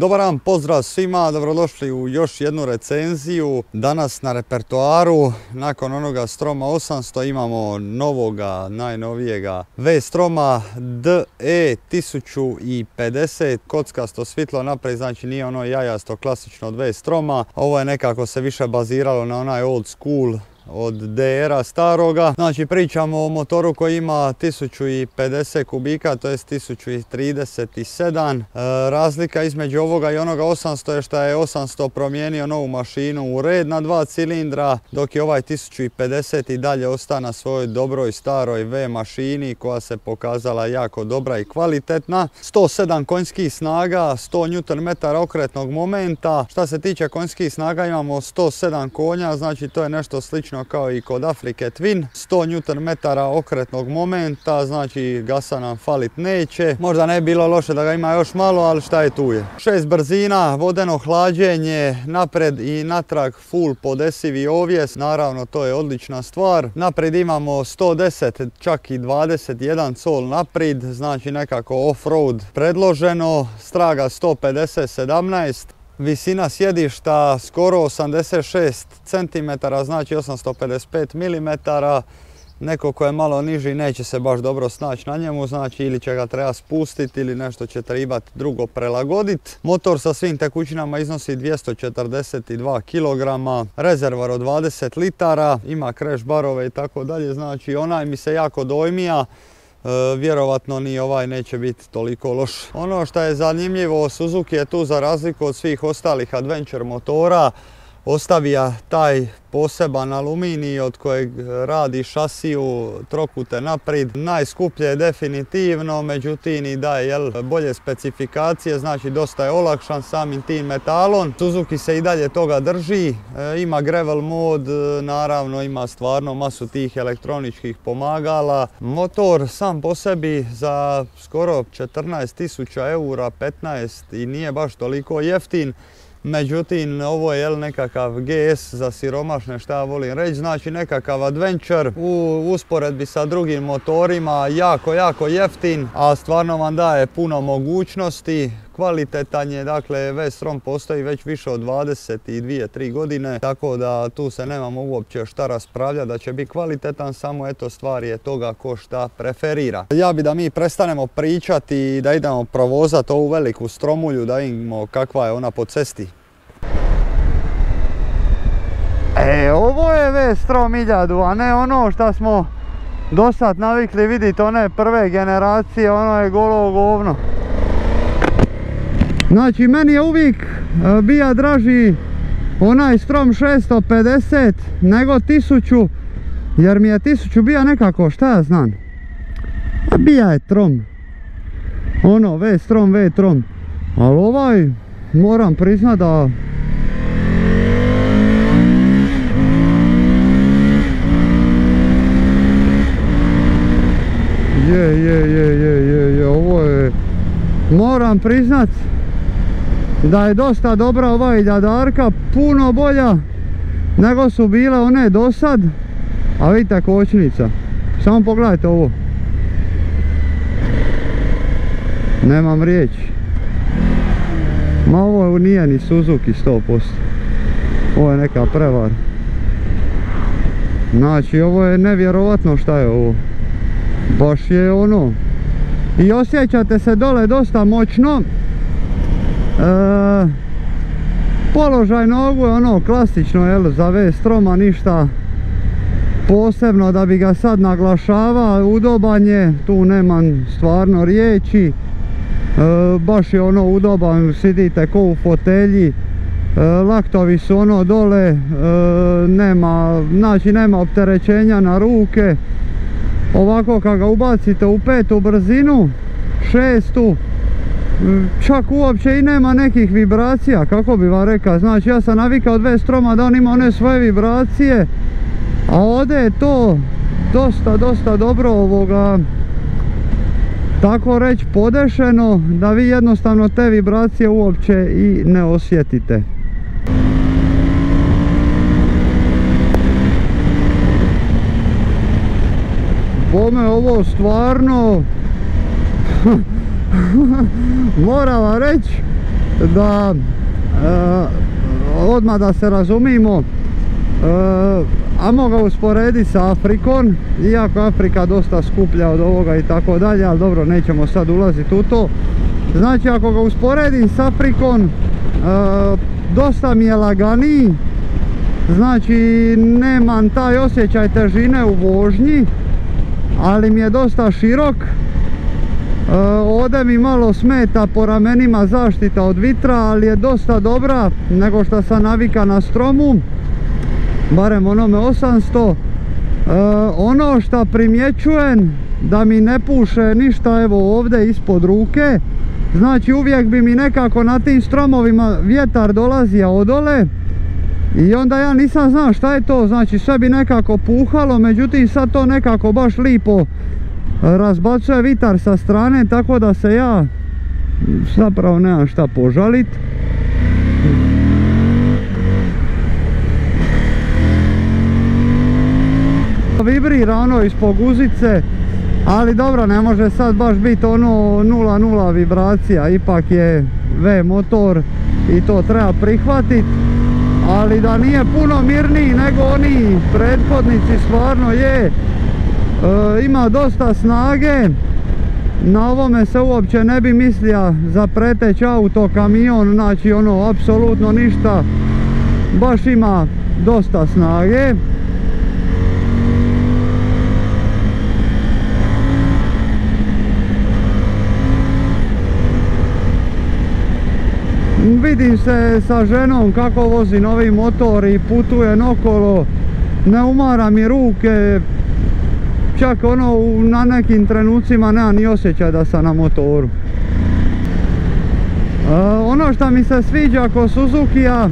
Dobar dan, pozdrav svima, dobrodošli u još jednu recenziju. Danas na repertoaru, nakon onoga Stroma 800, imamo novoga, najnovijega V-Stroma DE 1050, kockasto svitlo naprijed, znači nije ono jajasto klasično od V-Stroma. Ovo je nekako se više baziralo na onaj old school od DR-a staroga. Znači pričamo o motoru koji ima 1050 kubika, to je 1037. Razlika između ovoga i onoga 800 je što je 800 promijenio novu mašinu u red na 2 cilindra, dok je ovaj 1050 i dalje ostao na svojoj dobroj staroj V mašini koja se pokazala jako dobra i kvalitetna. 107 konjskih snaga, 100 Nm okretnog momenta. Šta se tiče konjskih snaga imamo 107 konja, znači to je nešto slično kao i kod Afrike Twin. 100 Nm okretnog momenta, znači gasa nam falit neće. Možda ne bi bilo loše da ga ima još malo, ali šta je tu je. 6 brzina, vodeno hlađenje, napred i natrag full podesivi ovjes, naravno to je odlična stvar. Naprijed imamo 110, čak i 21 col naprijed, znači nekako off-road predloženo. Straga 150-17. Visina sjedišta skoro 86 cm, znači 855 mm. Neko ko je malo niži neće se baš dobro snaći na njemu, znači ili će ga treba spustiti ili nešto će trebati drugo prelagoditi. Motor sa svim tekućinama iznosi 242 kg, rezervar od 20 litara, ima crash barove i tako dalje, znači onaj mi se jako dojmija. Vjerovatno ni ovaj neće biti toliko loš. Ono što je zanimljivo, Suzuki je tu za razliku od svih ostalih adventure motora ostavija taj poseban aluminij od kojeg radi šasiju trokute naprijed. Najskuplje je definitivno, međutim i daje bolje specifikacije, znači dosta je olakšan samim tim metalom. Suzuki se i dalje toga drži, ima gravel mod, naravno ima stvarno masu tih elektroničkih pomagala. Motor sam po sebi za skoro 14.000 eura, 15, i nije baš toliko jeftin. Međutim, ovo je nekakav GS za siromašne, šta ja volim reći, znači nekakav adventure u usporedbi sa drugim motorima, jako jeftin, a stvarno vam daje puno mogućnosti. Kvalitetan je, dakle V-Strom postoji već više od 22-3 godine, tako da tu se nemamo uopće šta raspravljati da će biti kvalitetan, samo eto stvar je toga ko šta preferira. Ja bi da mi prestanemo pričati i da idemo provozati ovu veliku stromulju, da vidimo kakva je ona po cesti. Ovo je V-Strom 1000, a ne ono što smo do sad navikli vidjeti, one prve generacije, ono je golo govno. Znači meni je uvijek bija draži onaj Strom 650 nego 1000, jer mi je 1000 bija nekako, šta ja znam, bija je trom, ono V-Strom, V-Trom, ali ovaj moram priznat da ovo je, moram priznat da je dosta dobra ova iljadarka, puno bolja nego su bile one do sad. A vidite kočnica, samo pogledajte ovo, nemam riječi. Ma ovo nije ni Suzuki 100%, ovo je neka prevara. Znači ovo je nevjerovatno šta je ovo, baš je ono, i osjećate se dole dosta moćno. Položaj nogu je ono klasično za V-Stroma, ništa posebno da bi ga sad naglašavao. Udoban je, tu nemam stvarno riječi, baš je ono udoban, sidite ko u fotelji, laktovi su ono dole, nema opterećenja na ruke. Ovako kad ga ubacite u 5. brzinu, 6. čak uopće i nema nekih vibracija, kako bi vam rekao. Znači ja sam navikao od V-Stroma da on ima one svoje vibracije, a ovdje je to dosta dobro tako reći podešeno, da vi jednostavno te vibracije uopće i ne osjetite. Bome ovo stvarno moram vam reći da odmah da se razumimo, ajmo ga usporediti sa Afrikom, iako Afrika dosta skuplja od ovoga i tako dalje, ali dobro, nećemo sad ulaziti u to. Znači ako ga usporedim s Afrikom, dosta mi je laganiji, znači nemam taj osjećaj težine u vožnji, ali mi je dosta širok. Ovdje mi malo smeta po ramenima zaštita od vitra, ali je dosta dobra nego što sam navika na Stromu, barem onome 800. Ono što primjećujem da mi ne puše ništa evo ovdje ispod ruke, znači uvijek bi mi nekako na tim Stromovima vjetar dolazio odole i onda ja nisam znao šta je to, znači sve bi nekako puhalo, međutim sad to nekako baš lipo razbacuje vitar sa strane, tako da se ja zapravo nemam šta požalit. Vibrira ono ispod guzice, ali dobro, ne može sad baš biti ono 0,0 vibracija, ipak je V motor i to treba prihvatiti, ali da nije puno mirniji nego oni prethodnici stvarno je. Ima dosta snage, na ovome se uopće ne bi mislio za preteć auto, kamion, znači ono apsolutno ništa, baš ima dosta snage. Vidim se sa ženom kako vozi novi motor i putuje okolo, ne umara mi ruke, čak ono na nekim trenucima nema ni osjećaj da sam na motoru. Ono što mi se sviđa kod Suzukija,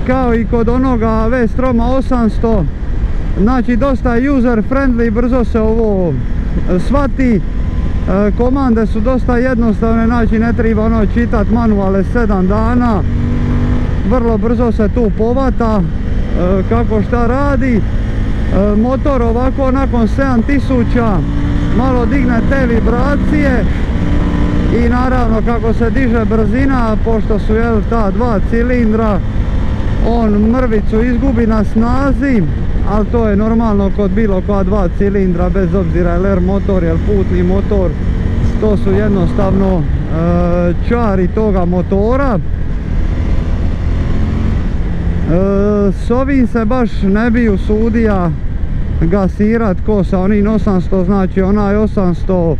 kao i kod onoga V-Stroma 800, znači dosta je user friendly, brzo se ovo shvati. Komande su dosta jednostavne, znači ne treba ono čitati manuale 7 dana, vrlo brzo se tu povata kako šta radi. Motor ovako nakon 7000 malo digne te vibracije i naravno kako se diže brzina, pošto su ta 2 cilindra, on mrvicu izgubi na snazi, ali to je normalno kod bilo koja 2 cilindra, bez obzira je LR motor ili putni motor, to su jednostavno čari toga motora. S ovim se baš ne bi usudio gasirat ko sa onim 800, znači onaj 800,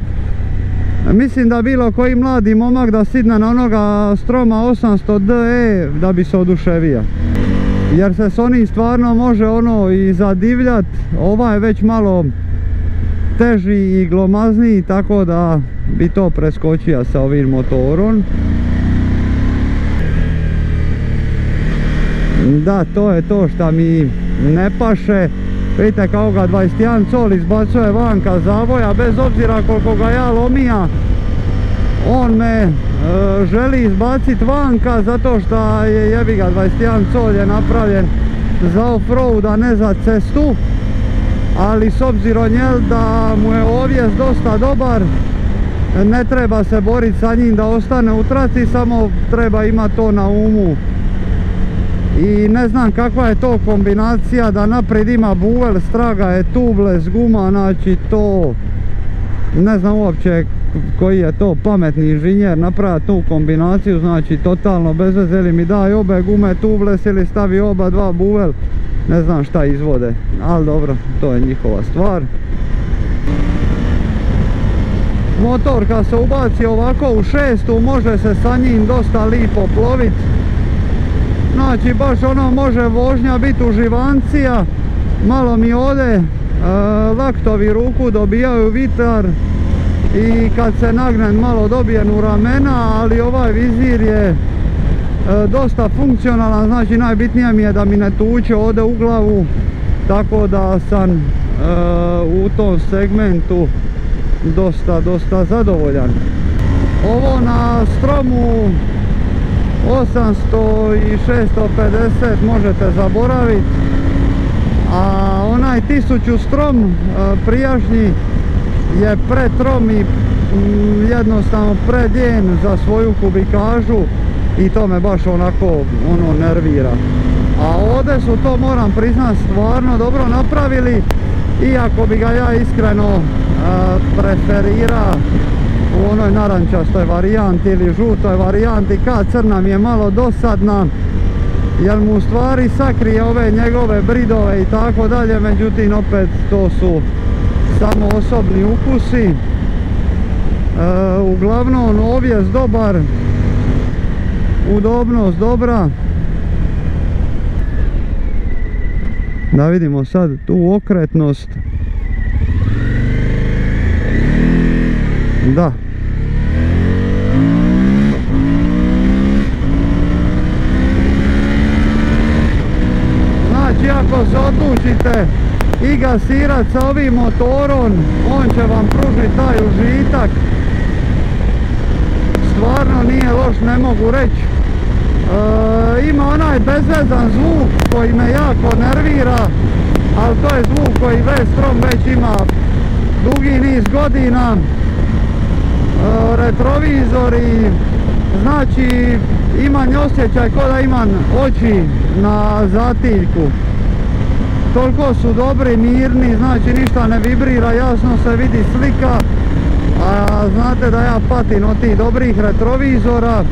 mislim da bilo koji mladi momak da sidne na onoga Stroma 800 DE da bi se oduševio, jer se s onim stvarno može ono i zadivljat. Ovaj je već malo teži i glomazniji, tako da bi to preskočio sa ovim motorom. Da, to je to što mi ne paše. Vidite kako ga 21 col izbacuje vanka zavoja, bez obzira koliko ga ja lomija, on me želi izbaciti vanka zato što je jebiga 21 col je napravljen za off-road, a ne za cestu, ali s obzirom da mu je ovjes dosta dobar, ne treba se boriti sa njim da ostane u traci, samo treba imati to na umu. I ne znam kakva je to kombinacija da naprijed ima buvel, straga je tubeless guma, znači to ne znam uopće koji je to pametni inženjer napraviti tu kombinaciju, znači totalno bez veze, ili mi daj obe gume tubeless ili stavi oba dva buvel, ne znam šta izvode, ali dobro, to je njihova stvar. Motor kad se ubaci ovako u 6, može se sa njim dosta lipo ploviti. Znači baš ono može vožnja biti uživancija, malo mi ovdje laktovi ruku dobijaju vitar i kad se nagnem malo dobijem u ramena, ali ovaj vizir je dosta funkcionalan, znači najbitnije mi je da mi ne tuče ovdje u glavu, tako da sam u tom segmentu dosta zadovoljan. Ovo na Stromu 800 i 650 možete zaboraviti, a onaj 1000 Strom prijašnji je pretrom i jednostavno predjen za svoju kubikažu i to me baš onako nervira. A ovdje su to, moram priznat, stvarno dobro napravili, iako bi ga ja iskreno preferira u onoj narančastoj varijanti ili žutoj varijanti, kad crna mi je malo dosadna, jer mu u stvari sakrije ove njegove bridove i tako dalje, međutim opet to su samo osobni ukusi. Uglavnom ovjes dobar, udobnost dobra. Da vidimo sad tu okretnost. Da. Znači ako se odlučite i gasirat sa ovim motorom, on će vam pružiti taj užitak. Stvarno nije loš, ne mogu reći. Ima onaj bezvezan zvuk koji me jako nervira, ali to je zvuk koji V-Strom već ima dugi niz godina. Retrovizori, znači imam osjećaj kao da imam oči na zatiljku. Toliko su dobri, mirni, znači ništa ne vibrira, jasno se vidi slika. A znate da ja patim od tih dobrih retrovizora.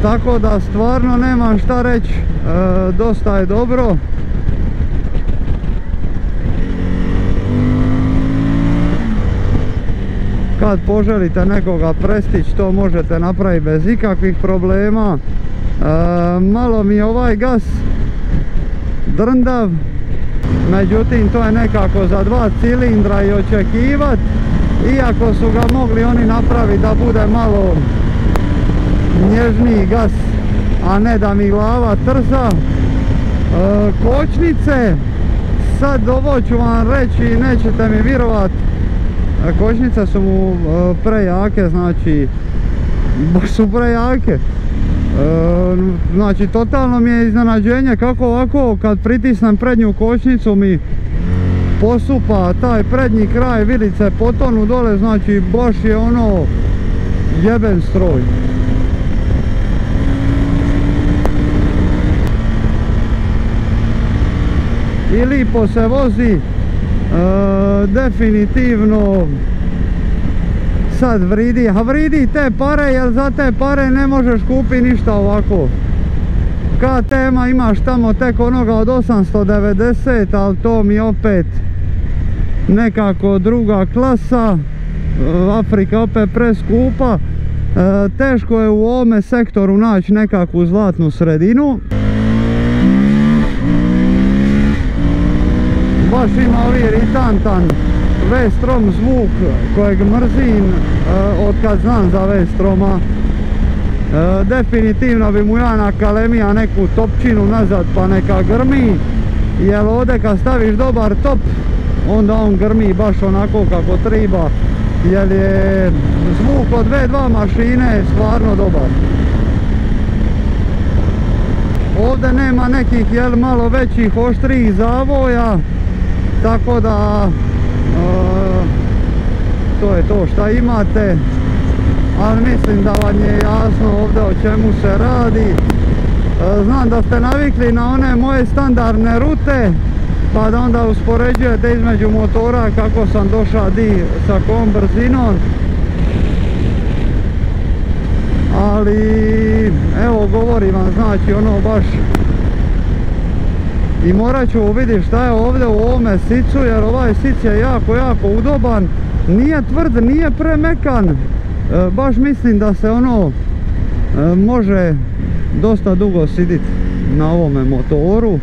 Tako da stvarno nemam šta reći, dosta je dobro. Kad poželite nekoga prestići, to možete napraviti bez ikakvih problema. Malo mi je ovaj gas drndav, međutim to je nekako za 2 cilindra i očekivat, iako su ga mogli oni napraviti da bude malo nježniji gas, a ne da mi glava trza. Kočnice, sad ovo ću vam reći, nećete mi vjerovat, kočnice su mu prejake, znači baš su prejake. Znači totalno mi je iznenađenje kako ovako kad pritisnem prednju kočnicu mi posupa taj prednji kraj vilice, potonu dole, znači baš je ono jeben stroj. I lipo se vozi, definitivno sad vridi, a vridi te pare, jer za te pare ne možeš kupiti ništa ovako. KTM-a imaš tamo tek onoga od 890, ali to mi opet nekako druga klasa, Afrika opet preskupa. Teško je u ovome sektoru naći nekakvu zlatnu sredinu. Baš ima ovi iritantan V-Strom zvuk kojeg mrzim od kad znam za V-Stroma. Definitivno bi mu ja nakalemija neku topčinu nazad pa neka grmi, jer ovdje kad staviš dobar top onda on grmi baš onako kako treba, jer je zvuk od V2 mašine stvarno dobar. Ovdje nema nekih malo većih oštrijih zavoja, tako da to je to šta imate, ali mislim da vam je jasno ovdje o čemu se radi. Znam da ste navikli na one moje standardne rute, pa da onda uspoređujete između motora kako sam došao sa kojom brzinom. Ali evo govorim vam, znači ono baš, i morat ću vidjeti šta je ovdje u ovome sicu, jer ovaj sic je jako udoban, nije tvrd, nije premekan, baš mislim da se ono može dosta dugo siditi na ovome motoru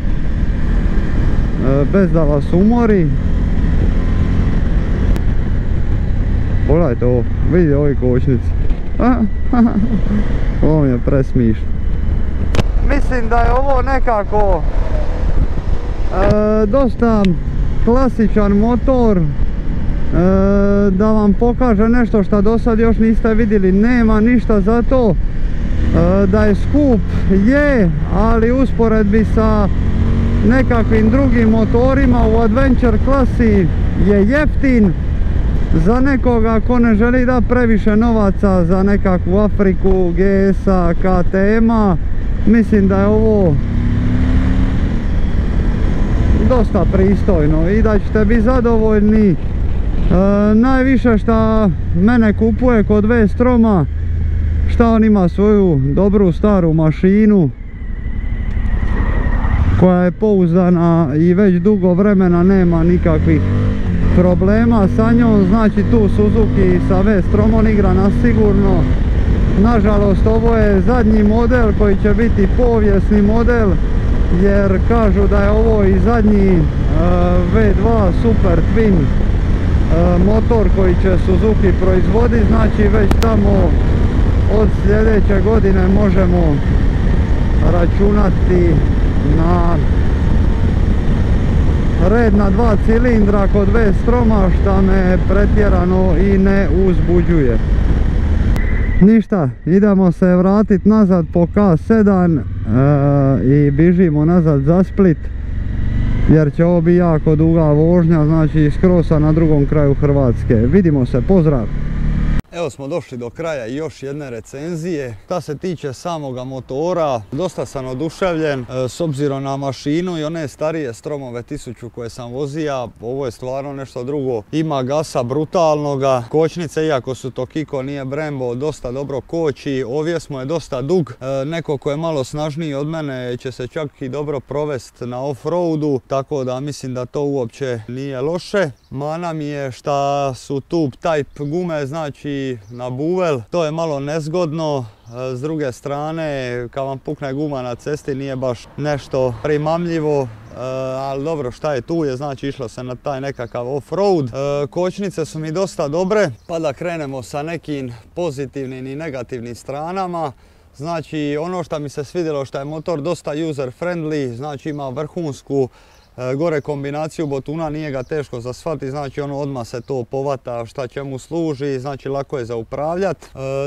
bez da vas umori. Pogledajte ovo, vidite ovi kočnici, ovo mi je presmišno. Mislim da je ovo nekako dosta klasičan motor, da vam pokaže nešto što do sad još niste vidjeli. Nema ništa za to, da je skup je, ali usporedbi sa nekakvim drugim motorima u Adventure klasi je jeftin. Za nekoga ko ne želi da previše novaca za nekakvu Afriku, GS-a, KTM-a, mislim da je ovo dosta pristojno i da ćete biti zadovoljni. Najviše šta mene kupuje kod V-Stroma, šta on ima svoju dobru staru mašinu koja je pouzdana i već dugo vremena nema nikakvih problema sa njom, znači tu Suzuki sa V-Stromom igra na sigurno. Nažalost ovo je zadnji model koji će biti povijesni model, jer kažu da je ovo i zadnji V2 Super Twin motor koji će Suzuki proizvoditi, znači već tamo od sljedeće godine možemo računati na red na 2 cilindra kod V-Stroma, šta me pretjerano i ne uzbuđuje. Ništa, idemo se vratiti nazad po K7 i bižimo nazad za Split, jer će ovo biti jako duga vožnja, znači skroz na drugom kraju Hrvatske. Vidimo se, pozdrav! Evo smo došli do kraja još jedne recenzije. Šta se tiče samoga motora, dosta sam oduševljen s obzirom na mašinu i one starije Stromove 1000 koje sam vozija. Ovo je stvarno nešto drugo. Ima gasa brutalnoga, kočnice iako su to Kiko, nije Brembo, dosta dobro koči. Ovjes mu je dosta dug, neko ko je malo snažniji od mene će se čak i dobro provesti na off-roadu, tako da mislim da to uopće nije loše. Mana mi je šta su tube type gume, znači na buvel, to je malo nezgodno. S druge strane, kad vam pukne guma na cesti nije baš nešto primamljivo, ali dobro, šta je tu je, znači išlo se na taj nekakav off-road. Kočnice su mi dosta dobre, pa da krenemo sa nekim pozitivnim i negativnim stranama. Znači ono što mi se svidjelo, što je motor dosta user friendly, znači ima vrhunsku gore kombinaciju botuna, nije ga teško za shvatiti, znači ono odmah se to povata šta čemu služi, znači lako je za upravljat.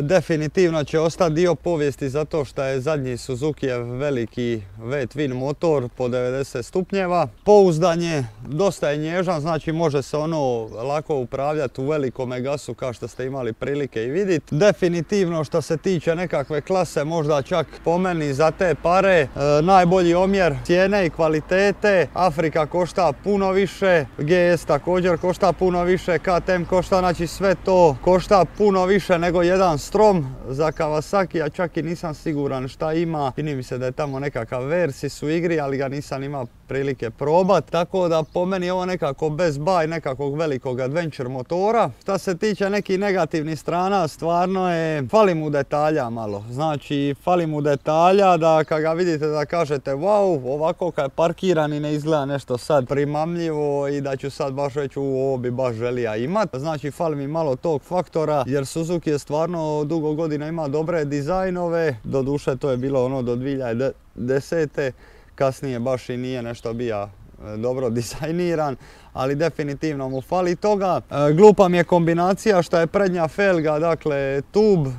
Definitivno će ostati dio povijesti zato što je zadnji Suzukijev veliki V-Twin motor po 90 stupnjeva. Pouzdanje, dosta je nježan, znači može se ono lako upravljati u velikome gasu kao što ste imali prilike i vidjeti. Definitivno što se tiče nekakve klase, možda čak po meni za te pare, najbolji omjer cijene i kvalitete. Afrika košta puno više, GS također košta puno više, KTM košta, znači sve to košta puno više nego jedan Strom. Za Kawasaki, a čak i nisam siguran šta ima, čini mi se da je tamo nekakav Versys u igri, ali ga nisam imao prilike probat, tako da po meni je ovo nekako Best Buy nekakvog velikog adventure motora. Šta se tiče nekih negativnih strana, stvarno je, fali mu detalja malo, znači fali mu detalja da kad ga vidite da kažete wow, ovako kad je parkiran i ne izgleda nešto sad primamljivo i da ću sad baš reći ovo bi baš želija imat. Znači fali mi malo tog faktora, jer Suzuki je stvarno dugo godina ima dobre dizajnove, doduše to je bilo ono do 2010. Kasnije baš i nije nešto bija dobro dizajniran, ali definitivno mu fali toga. Glupa mi je kombinacija što je prednja felga, dakle tube,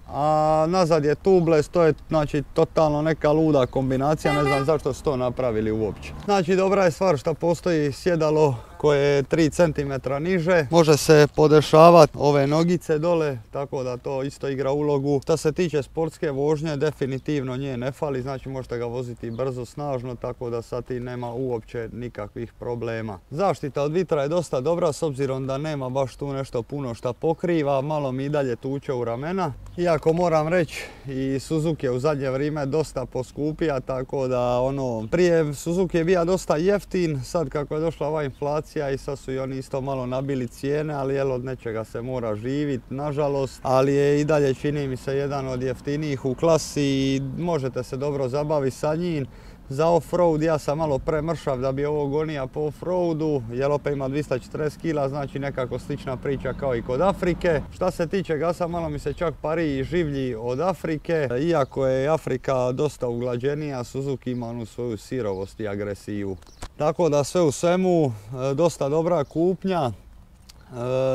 a nazad je tubeless, to je znači totalno neka luda kombinacija, ne znam zašto su to napravili uopće. Znači dobra je stvar što postoji sjedalo koje je 3 cm niže, može se podešavati ove nogice dole, tako da to isto igra ulogu. Što se tiče sportske vožnje, definitivno nje ne fali, znači možete ga voziti brzo, snažno, tako da sad i nema uopće nikakvih problema. Zaštita od vitra je dosta dobra, s obzirom da nema baš tu nešto puno šta pokriva, malo mi i dalje tuče u ramena. Iako moram reći, i Suzuki je u zadnje vrijeme dosta poskupija, tako da ono, prije Suzuki je bio dosta jeftin, sad kako je došla ova inflacija i sad su i oni isto malo nabili cijene, ali jel od nečega se mora živjeti, nažalost. Ali je i dalje, čini mi se, jedan od jeftinijih u klasi i možete se dobro zabaviti sa njim. Za off-road ja sam malo premršav da bi ovo gonija po off-roadu, jer opet ima 240 kg, znači nekako slična priča kao i kod Afrike. Šta se tiče gasa, malo mi se čak pari i življi od Afrike, iako je Afrika dosta uglađenija, Suzuki ima onu svoju sirovost i agresiju. Tako da sve u svemu, dosta dobra kupnja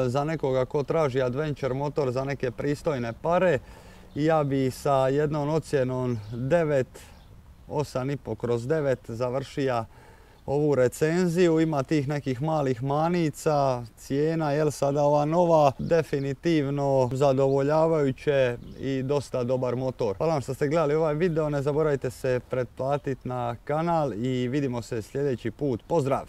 za nekoga ko traži adventure motor za neke pristojne pare. I ja bi sa jednom ocjenom 9, 8,5/9 završija ovu recenziju. Ima tih nekih malih manica, cijena, jel sada ova nova, definitivno zadovoljavajuće i dosta dobar motor. Hvala vam što ste gledali ovaj video, ne zaboravite se pretplatiti na kanal i vidimo se sljedeći put. Pozdrav!